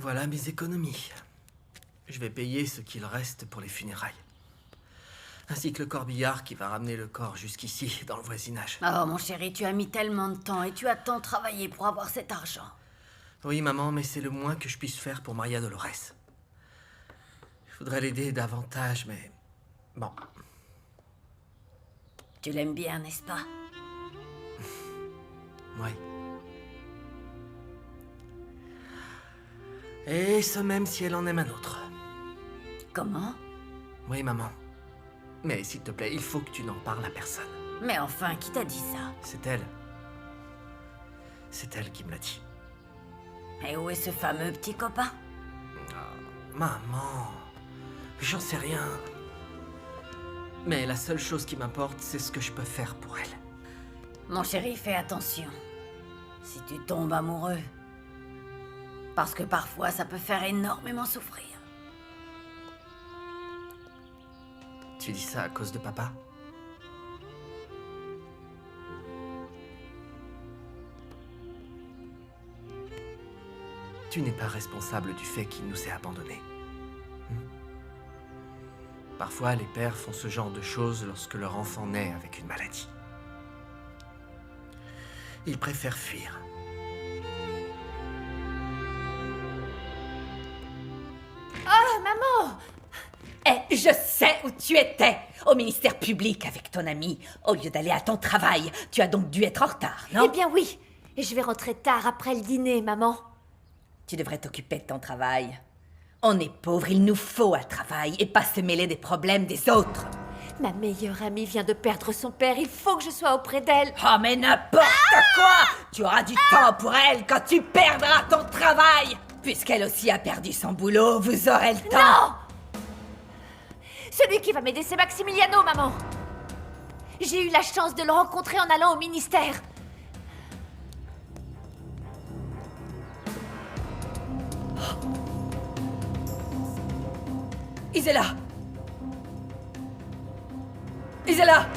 voilà mes économies. Je vais payer ce qu'il reste pour les funérailles. Ainsi que le corbillard qui va ramener le corps jusqu'ici, dans le voisinage. Oh, mon chéri, tu as mis tellement de temps et tu as tant travaillé pour avoir cet argent. Oui, maman, mais c'est le moins que je puisse faire pour Maria Dolores. Je voudrais l'aider davantage, mais... bon. Tu l'aimes bien, n'est-ce pas? Oui. Et ce même si elle en aime un autre. Comment? Oui, maman. Mais s'il te plaît, il faut que tu n'en parles à personne. Mais enfin, qui t'a dit ça? C'est elle. C'est elle qui me l'a dit. Et où est ce fameux petit copain? Maman, j'en sais rien. Mais la seule chose qui m'importe, c'est ce que je peux faire pour elle. Mon chéri, fais attention. Si tu tombes amoureux. Parce que parfois, ça peut faire énormément souffrir. Tu dis ça à cause de papa? Tu n'es pas responsable du fait qu'il nous ait abandonnés. Parfois, les pères font ce genre de choses lorsque leur enfant naît avec une maladie. Ils préfèrent fuir. Oh, maman! Eh, je sais où tu étais! Au ministère public avec ton ami. Au lieu d'aller à ton travail, tu as donc dû être en retard, non? Eh bien oui, et je vais rentrer tard après le dîner, maman. Tu devrais t'occuper de ton travail. On est pauvres, il nous faut un travail et pas se mêler des problèmes des autres. Ma meilleure amie vient de perdre son père, il faut que je sois auprès d'elle. Oh, mais n'importe quoi! Tu auras du temps pour elle quand tu perdras ton travail! Puisqu'elle aussi a perdu son boulot, vous aurez le temps. Non! Celui qui va m'aider, c'est Maximiliano, maman. J'ai eu la chance de le rencontrer en allant au ministère. Isela! Isela!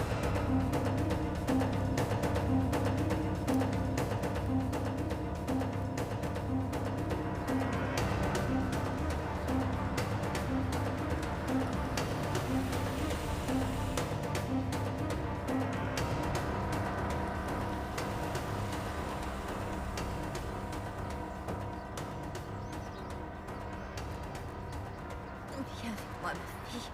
Viens avec moi, ma fille.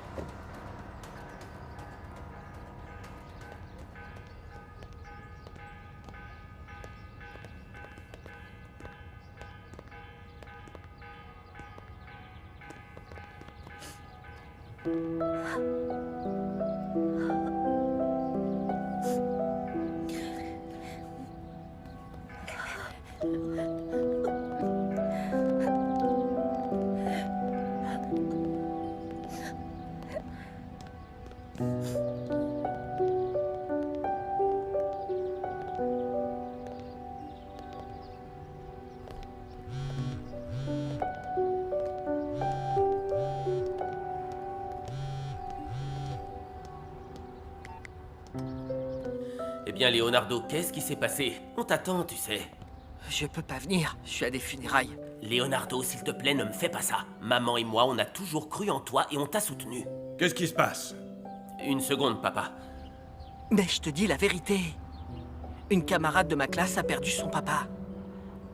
Eh bien, Leonardo, qu'est-ce qui s'est passé? On t'attend, tu sais. Je peux pas venir, je suis à des funérailles. Leonardo, s'il te plaît, ne me fais pas ça. Maman et moi, on a toujours cru en toi et on t'a soutenu. Qu'est-ce qui se passe? Une seconde, papa. Mais je te dis la vérité. Une camarade de ma classe a perdu son papa.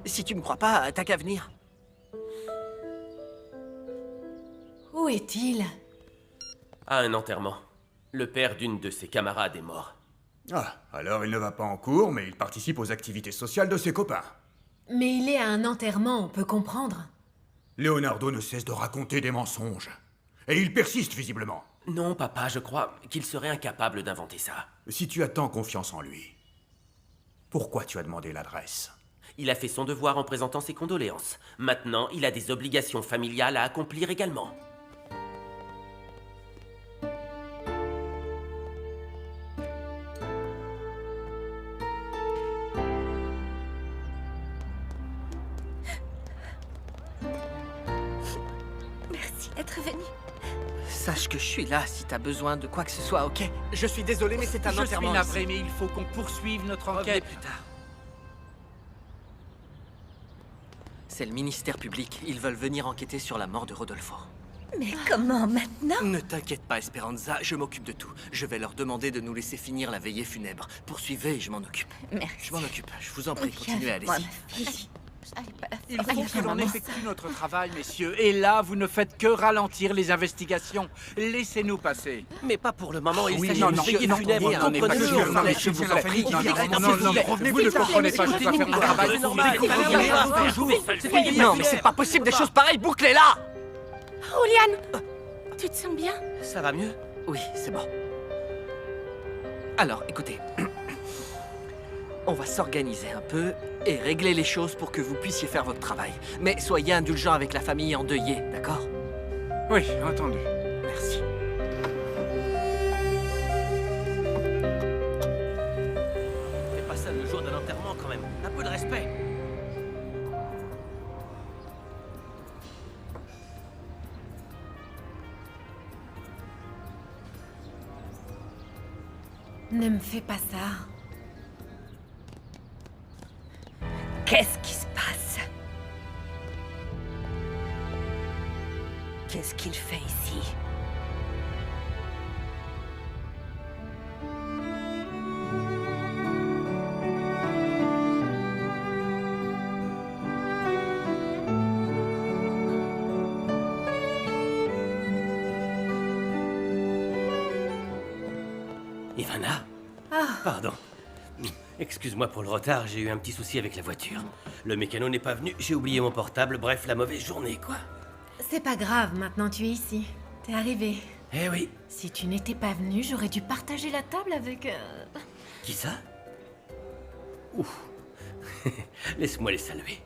Si tu me crois pas, t'as qu'à venir. Où est-il? À un enterrement. Le père d'une de ses camarades est mort. Ah, alors il ne va pas en cours, mais il participe aux activités sociales de ses copains. Mais il est à un enterrement, on peut comprendre. Leonardo ne cesse de raconter des mensonges. Et il persiste visiblement. Non, papa, je crois qu'il serait incapable d'inventer ça. Si tu as tant confiance en lui, pourquoi tu as demandé l'adresse? Il a fait son devoir en présentant ses condoléances. Maintenant, il a des obligations familiales à accomplir également. Merci d'être venu. Sache que je suis là si t'as besoin de quoi que ce soit, ok? Je suis désolé, mais c'est un enterrement. Je suis navré, mais il faut qu'on poursuive notre Revenez enquête. plus tard. C'est le ministère public. Ils veulent venir enquêter sur la mort de Rodolfo. Mais comment maintenant? Ne t'inquiète pas, Esperanza, je m'occupe de tout. Je vais leur demander de nous laisser finir la veillée funèbre. Poursuivez, je m'en occupe. Merci. Je m'en occupe. Je vous en prie, continuez, Moi, allez-y. ma fille. Allez, pas la Il faire. faut que l'on effectue notre travail, messieurs. Et là, vous ne faites que ralentir les investigations. Laissez-nous passer. Mais pas pour le moment, il Oui, s'agit non, d'une non, veillée non, funèbre, on n'est pas comprenez-le, sûr, non, mais je vous en prie. non, revenez, vous ne comprenez pas, je dois faire mon travail. Non, mais c'est pas possible, des choses pareilles, bouclez-la! Julian, tu te sens bien? Ça va mieux? Oui, c'est bon. Alors, écoutez. On va s'organiser un peu et régler les choses pour que vous puissiez faire votre travail. Mais soyez indulgents avec la famille endeuillée, d'accord? Oui, entendu. Merci. Fais pas ça le jour d'un enterrement quand même. Un peu de respect. Ne me fais pas ça. Qu'est-ce qui se passe? Qu'est-ce qu'il fait ici? Ivana? Pardon. Excuse-moi pour le retard, j'ai eu un petit souci avec la voiture. Le mécano n'est pas venu, j'ai oublié mon portable, bref, la mauvaise journée, quoi. C'est pas grave, maintenant tu es ici. T'es arrivé. Eh oui. Si tu n'étais pas venu, j'aurais dû partager la table avec... Qui ça? Ouf. Laisse-moi les saluer.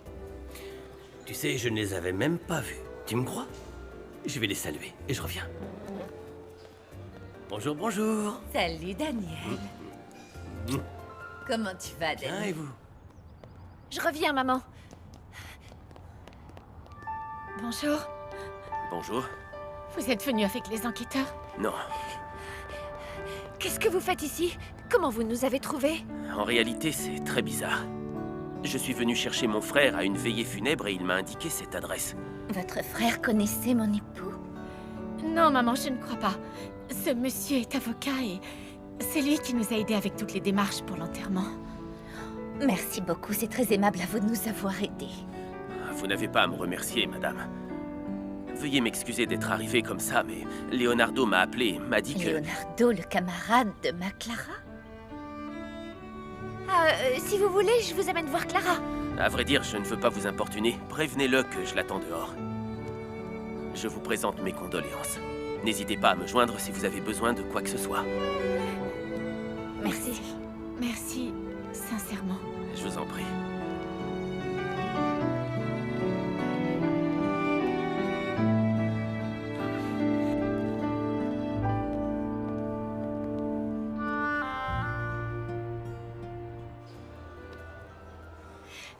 Tu sais, je ne les avais même pas vus. Tu me crois? Je vais les saluer et je reviens. Bonjour, bonjour. Salut, Daniel. Comment tu vas, Bien, Daniel? et vous? Je reviens, maman. Bonjour. Bonjour. Vous êtes venu avec les enquêteurs? Non, Qu'est-ce que vous faites ici? Comment vous nous avez trouvés? en réalité, c'est très bizarre. Je suis venu chercher mon frère à une veillée funèbre et il m'a indiqué cette adresse. Votre frère connaissait mon époux? Non, maman, je ne crois pas. Ce monsieur est avocat et c'est lui qui nous a aidés avec toutes les démarches pour l'enterrement. Merci beaucoup, c'est très aimable à vous de nous avoir aidés. Vous n'avez pas à me remercier, madame. Veuillez m'excuser d'être arrivé comme ça, mais Leonardo m'a appelé, m'a dit que... Leonardo, le camarade de ma Clara? Si vous voulez, je vous amène voir Clara. À vrai dire, je ne veux pas vous importuner. Prévenez-le que je l'attends dehors. Je vous présente mes condoléances. N'hésitez pas à me joindre si vous avez besoin de quoi que ce soit. Merci. Merci, sincèrement. Je vous en prie.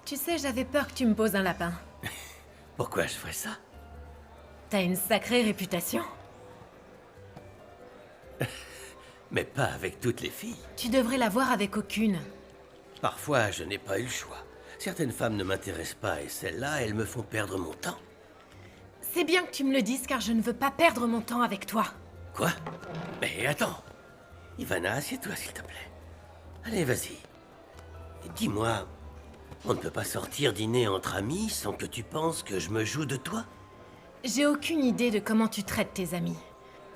Tu sais, j'avais peur que tu me poses un lapin. Pourquoi je ferais ça? T'as une sacrée réputation. Mais pas avec toutes les filles. Tu devrais l'avoir avec aucune. Parfois, je n'ai pas eu le choix. Certaines femmes ne m'intéressent pas et celles-là, elles me font perdre mon temps. C'est bien que tu me le dises car je ne veux pas perdre mon temps avec toi. Quoi? Mais attends. Ivana, assieds-toi, s'il te plaît. Allez, vas-y. Dis-moi, on ne peut pas sortir dîner entre amis sans que tu penses que je me joue de toi? J'ai aucune idée de comment tu traites tes amis.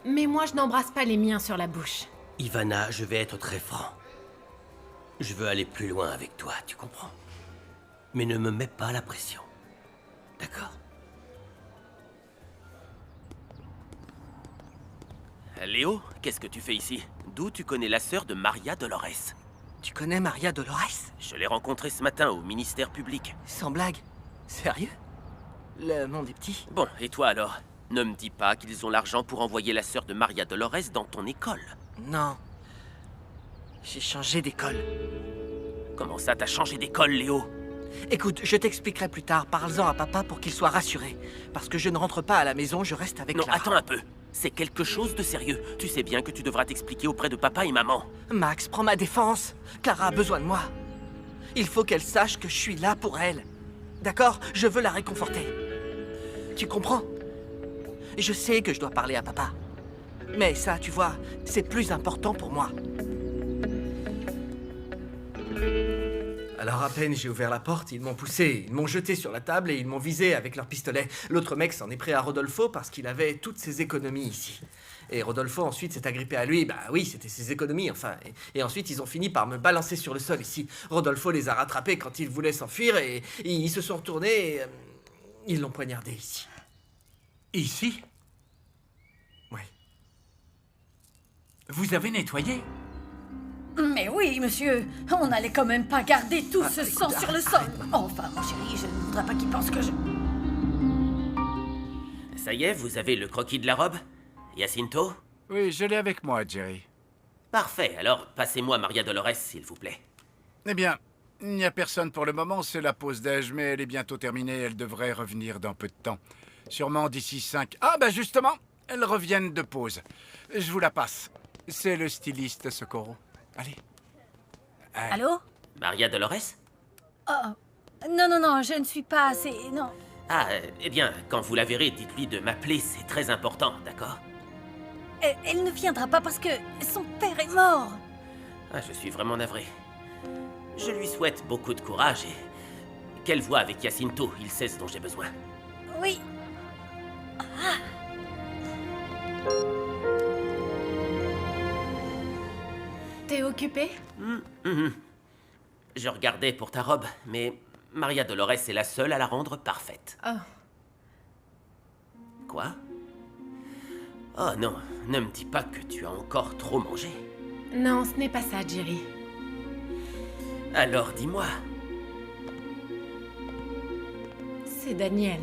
Mais moi, je n'embrasse pas les miens sur la bouche. Ivana, je vais être très franc. Je veux aller plus loin avec toi, tu comprends? Mais ne me mets pas la pression. D'accord? Léo, qu'est-ce que tu fais ici? D'où tu connais la sœur de Maria Dolores? Tu connais Maria Dolores? Je l'ai rencontrée ce matin au ministère public. Sans blague. Sérieux? Le monde est petit. Bon, et toi alors? Ne me dis pas qu'ils ont l'argent pour envoyer la sœur de Maria Dolores dans ton école. Non. J'ai changé d'école. Comment ça, t'as changé d'école, Léo? Écoute, je t'expliquerai plus tard. Parle-en à papa pour qu'il soit rassuré. Parce que je ne rentre pas à la maison, je reste avec Non, Clara. attends un peu. C'est quelque chose de sérieux. Tu sais bien que tu devras t'expliquer auprès de papa et maman. Max, prends ma défense. Clara a besoin de moi. Il faut qu'elle sache que je suis là pour elle. D'accord? Je veux la réconforter. Tu comprends? Je sais que je dois parler à papa. Mais ça, tu vois, c'est plus important pour moi. Alors à peine j'ai ouvert la porte, ils m'ont poussé, ils m'ont jeté sur la table et ils m'ont visé avec leur pistolet. L'autre mec s'en est pris à Rodolfo parce qu'il avait toutes ses économies ici. Et Rodolfo ensuite s'est agrippé à lui, bah oui, c'était ses économies, enfin. Et ensuite ils ont fini par me balancer sur le sol ici. Rodolfo les a rattrapés quand ils voulaient s'enfuir et ils se sont retournés et ils l'ont poignardé ici. Ici? Oui. Vous avez nettoyé? Mais oui, monsieur, on n'allait quand même pas garder tout ce écoute, sang sur le sol. Enfin, mon chéri, je ne voudrais pas qu'il pense que je... Ça y est, vous avez le croquis de la robe? Jacinto? Oui, je l'ai avec moi, Jerry. Parfait, alors passez-moi Maria Dolores, s'il vous plaît. Eh bien, il n'y a personne pour le moment, c'est la pause déj, mais elle est bientôt terminée, elle devrait revenir dans peu de temps. Sûrement d'ici 5... Ah, ben justement, elles reviennent de pause. Je vous la passe. C'est le styliste Socorro. Allez. Allô? Maria Dolores? Oh, non, je ne suis pas assez... Non. Ah, eh bien, quand vous la verrez, dites-lui de m'appeler, c'est très important, d'accord? Elle ne viendra pas parce que son père est mort. Ah, je suis vraiment navré. Je lui souhaite beaucoup de courage et qu'elle voie avec Jacinto, il sait ce dont j'ai besoin. Oui. T'es occupé? Je regardais pour ta robe, mais Maria Dolores est la seule à la rendre parfaite. Oh. Quoi? Oh non, ne me dis pas que tu as encore trop mangé. Non, ce n'est pas ça, Jerry. Alors dis-moi. C'est Daniel.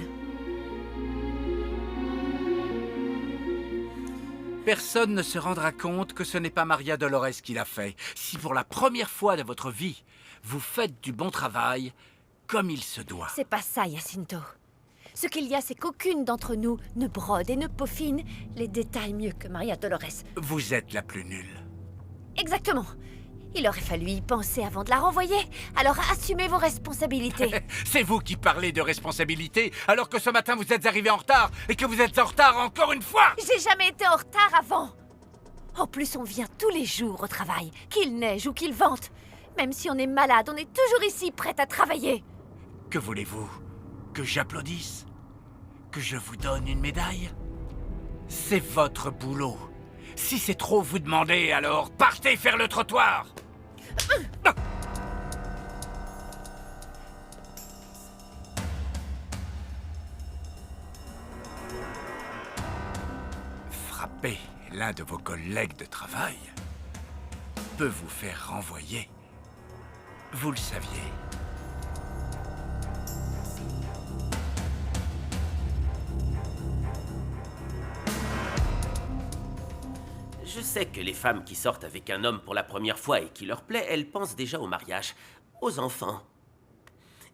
Personne ne se rendra compte que ce n'est pas Maria Dolores qui l'a fait. Si pour la première fois de votre vie, vous faites du bon travail, comme il se doit. C'est pas ça, Jacinto. Ce qu'il y a, c'est qu'aucune d'entre nous ne brode et ne peaufine les détails mieux que Maria Dolores. Vous êtes la plus nulle. Exactement. Il aurait fallu y penser avant de la renvoyer. Alors assumez vos responsabilités. C'est vous qui parlez de responsabilité, alors que ce matin vous êtes arrivé en retard, et que vous êtes en retard encore une fois! J'ai jamais été en retard avant. En plus, on vient tous les jours au travail, qu'il neige ou qu'il vente. Même si on est malade, on est toujours ici, prête à travailler. Que voulez-vous? Que j'applaudisse? Que je vous donne une médaille? C'est votre boulot. Si c'est trop vous demander, alors partez faire le trottoir! Frapper l'un de vos collègues de travail peut vous faire renvoyer. Vous le saviez. Je sais que les femmes qui sortent avec un homme pour la première fois et qui leur plaît, elles pensent déjà au mariage, aux enfants.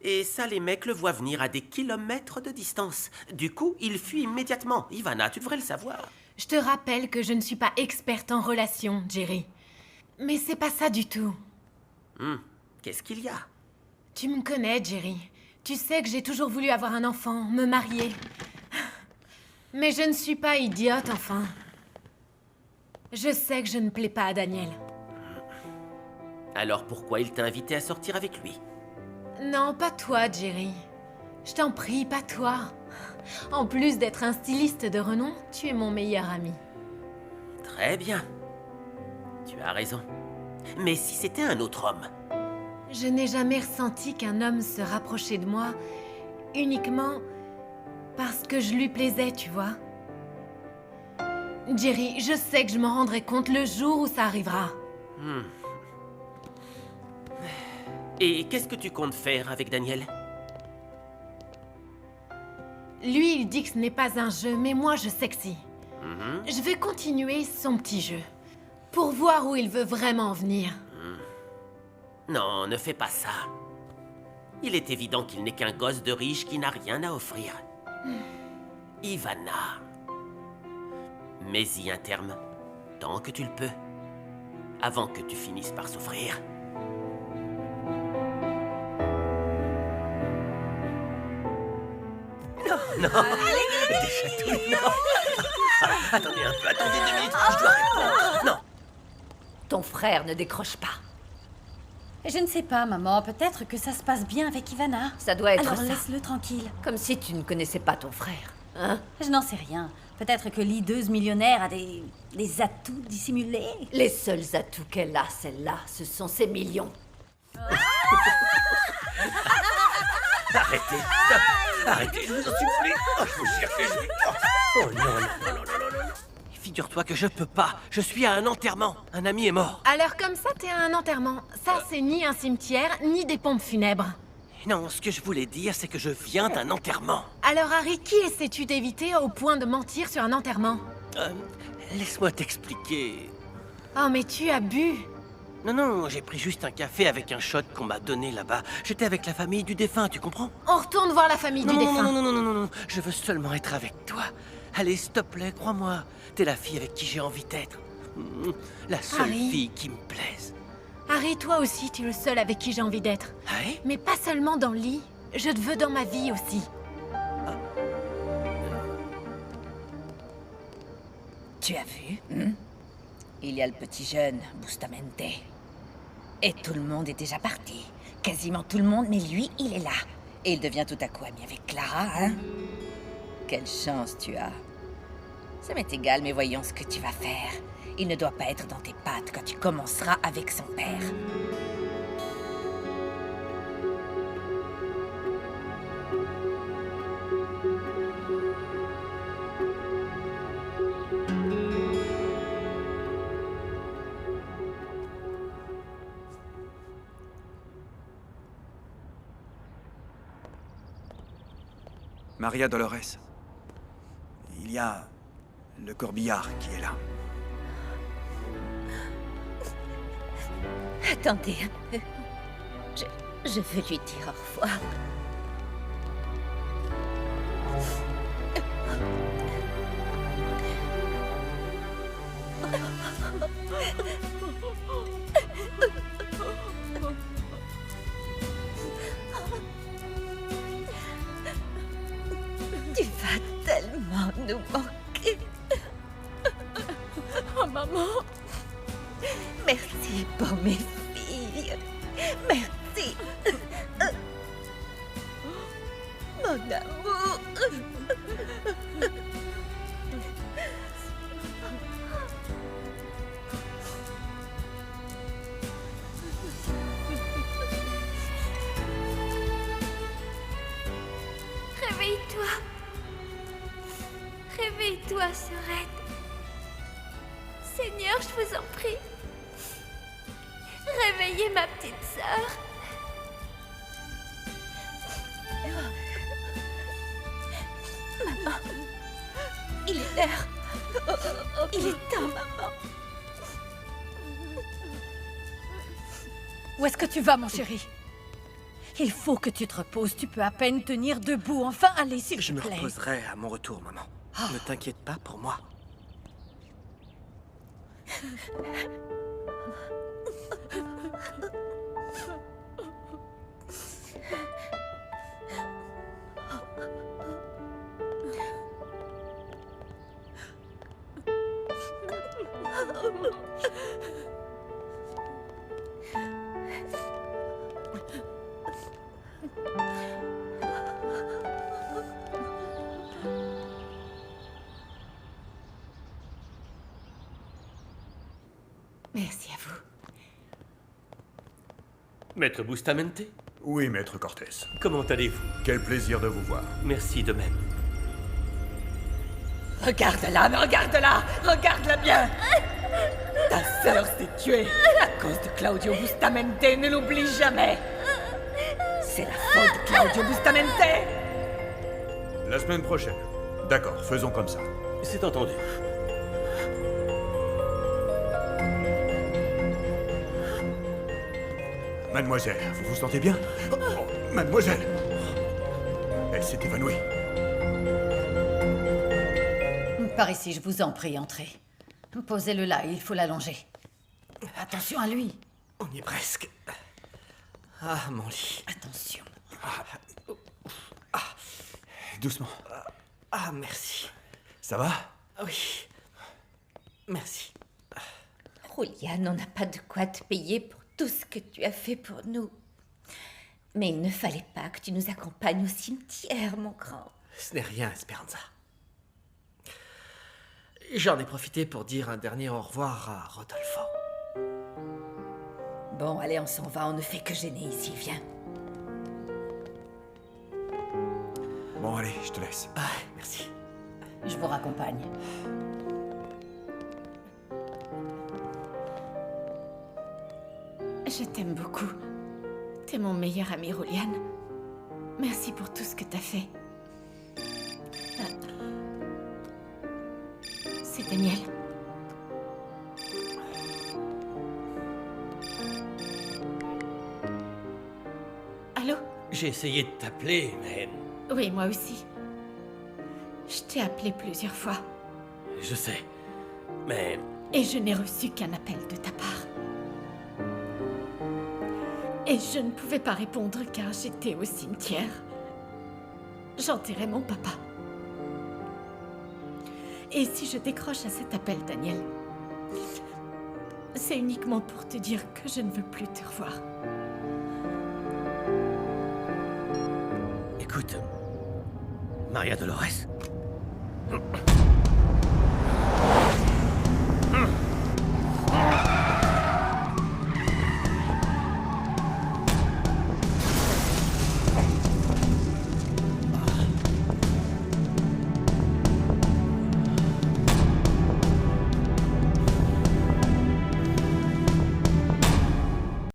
Et ça, les mecs le voient venir à des kilomètres de distance. Du coup, ils fuient immédiatement. Ivana, tu devrais le savoir. Je te rappelle que je ne suis pas experte en relations, Jerry. Mais c'est pas ça du tout. Qu'est-ce qu'il y a? Tu me connais, Jerry. Tu sais que j'ai toujours voulu avoir un enfant, me marier. Mais je ne suis pas idiote, enfin. Je sais que je ne plais pas à Daniel. Alors pourquoi il t'a invité à sortir avec lui? Non, pas toi, Jerry. Je t'en prie, pas toi. En plus d'être un styliste de renom, tu es mon meilleur ami. Très bien. Tu as raison. Mais si c'était un autre homme? Je n'ai jamais ressenti qu'un homme se rapprochait de moi uniquement parce que je lui plaisais, tu vois. Jerry, je sais que je m'en rendrai compte le jour où ça arrivera. Et qu'est-ce que tu comptes faire avec Daniel? Lui, il dit que ce n'est pas un jeu, mais moi, je sais que si. Je vais continuer son petit jeu, pour voir où il veut vraiment en venir. Non, ne fais pas ça. Il est évident qu'il n'est qu'un gosse de riche qui n'a rien à offrir. Ivana. Mets-y un terme, tant que tu le peux, avant que tu finisses par souffrir. non. Des chatouilles, non. Attendez un peu, attendez 2 minutes, je dois répondre. Non. Ton frère ne décroche pas. Je ne sais pas, maman. Peut-être que ça se passe bien avec Ivana. Ça doit être Alors ça. laisse-le tranquille. Comme si tu ne connaissais pas ton frère. Hein? Je n'en sais rien. Peut-être que l'ideuse millionnaire a des atouts dissimulés. Les seuls atouts qu'elle a, celle-là, ce sont ses millions. Arrêtez, stop. Arrêtez, je vous en supplie. Oh, je vous cherche, oh non, non, non, non, non, non. Figure-toi que je peux pas. Je suis à un enterrement. Un ami est mort. Alors comme ça, t'es à un enterrement. Ça, c'est ni un cimetière, ni des pompes funèbres. Non, ce que je voulais dire, c'est que je viens d'un enterrement. Alors Harry, qui essaies-tu d'éviter au point de mentir sur un enterrement? Laisse-moi t'expliquer. Oh, mais tu as bu. Non, non, j'ai pris juste un café avec un shot qu'on m'a donné là-bas. J'étais avec la famille du défunt, tu comprends? On retourne voir la famille du défunt. Non, non, non, non, non, non. Je veux seulement être avec toi. Allez, s'il te plaît, crois-moi. T'es la fille avec qui j'ai envie d'être. La seule Harry. fille qui me plaise. Harry, toi aussi, tu es le seul avec qui j'ai envie d'être. Hein? Mais pas seulement dans le lit. Je te veux dans ma vie aussi. Tu as vu? Il y a le petit jeune, Bustamante. Et tout le monde est déjà parti. Quasiment tout le monde, mais lui, il est là. Et il devient tout à coup ami avec Clara, hein? Quelle chance tu as. Ça m'est égal, mais voyons ce que tu vas faire. Il ne doit pas être dans tes pattes quand tu commenceras avec son père. Maria Dolores. Il y a le corbillard qui est là. Attendez un peu. Je veux lui dire au revoir. Tu vas tellement nous manquer. Oh, maman. Merci pour mes filles. Merci. Mon amour. Réveille-toi. Réveille-toi, sœurette. Seigneur, je vous en prie. Réveillez ma petite sœur. Il est l'heure. Il est temps, maman. Où est-ce que tu vas, mon chéri? Il faut que tu te reposes. Tu peux à peine tenir debout. Enfin, allez, s'il Je te me plaît. reposerai à mon retour, maman. Ne t'inquiète pas pour moi. Merci à vous. Maître Bustamante, Oui, maître Cortés. comment allez-vous? Quel plaisir de vous voir. Merci de même. Regarde-la, mais regarde-la. Regarde-la bien. Ta sœur s'est tuée à cause de Claudio Bustamante. Ne l'oublie jamais. C'est la faute de Claudio Bustamante. La semaine prochaine. D'accord, faisons comme ça. C'est entendu. Mademoiselle, vous vous sentez bien? Oh, mademoiselle! Elle s'est évanouie. Par ici, je vous en prie, entrez. Posez-le là, il faut l'allonger. Attention à lui. On y est presque. Ah, mon lit. Attention. doucement. Ah, merci. Ça va? Oui. Merci. Julian, on n'a pas de quoi te payer pour tout ce que tu as fait pour nous. Mais il ne fallait pas que tu nous accompagnes au cimetière, mon grand. Ce n'est rien, Esperanza. J'en ai profité pour dire un dernier au revoir à Rodolfo. Bon, allez, on s'en va, on ne fait que gêner ici, viens. Bon, allez, je te laisse. Ah, merci. Je vous raccompagne. Je t'aime beaucoup. T'es mon meilleur ami, Julian. Merci pour tout ce que t'as fait. C'est Daniel. Allô? J'ai essayé de t'appeler, mais Oui, moi aussi. Je t'ai appelé plusieurs fois je sais. Mais et je n'ai reçu qu'un appel de ta part. Et je ne pouvais pas répondre car j'étais au cimetière. J'enterrais mon papa. Et si je décroche à cet appel, Daniel, c'est uniquement pour te dire que je ne veux plus te revoir. écoute, Maria Dolores.